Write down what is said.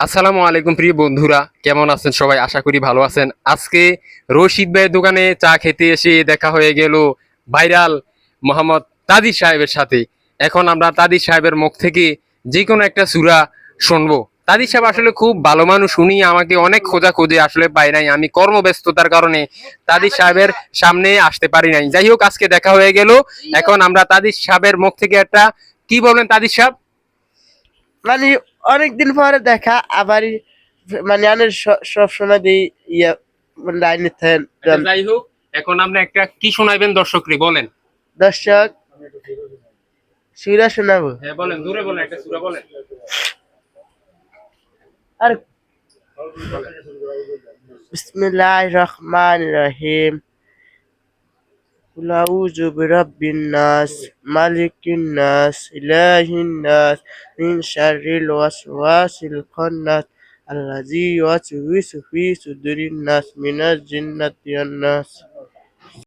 আসসালামু আলাইকুম প্রিয় বন্ধুরা, কেমন আছেন সবাই? আশা করি ভালো আছেন। আজকে রশিদ ভাইয়ের দোকানে চা খেতে এসে দেখা হয়ে গেল ভাইরাল মোহাম্মদ তাদির সাহেবের সাথে। এখন আমরা তাদির সাহেবের মুখ থেকে যে কোনো একটা সূরা শুনবো। তাদির সাহেব আসলে খুব ভালো মানুষ, উনি আমাকে অনেক খোঁজে আসলে পাই নাই, আমি কর্মব্যস্ততার কারণে তাদির সাহেবের সামনে আসতে পারি নাই। যাই হোক, আজকে দেখা হয়ে গেল। এখন আমরা তাদির সাহেবের মুখ থেকে একটা কি বলবেন তাদির সাহেব? মানে অনেকদিন পরে দেখা আবার মানে আমি সব সময় দিই ইয়া লাইনে আচ্ছা, যাই হোক, এখন আপনি একটা কি শোনাইবেন দর্শকরে বলেন। দর্শক সুরা শোনাবো। হ্যাঁ বলেন, দূরে বলেন, একটা সূরা বলেন। আর বিসমিল্লাহির রহমানির রহিম। কুল আউযু বিরাব্বিন নাস মালিকিন নাস ইলাহিন নাস মিন শাররিল ওয়াসওয়াসিল খান্নাস আল্লাযী ইউওয়াসওয়িসু ফি সুদুরিন নাস মিনাল জিন্নাতি ওয়ান নাস।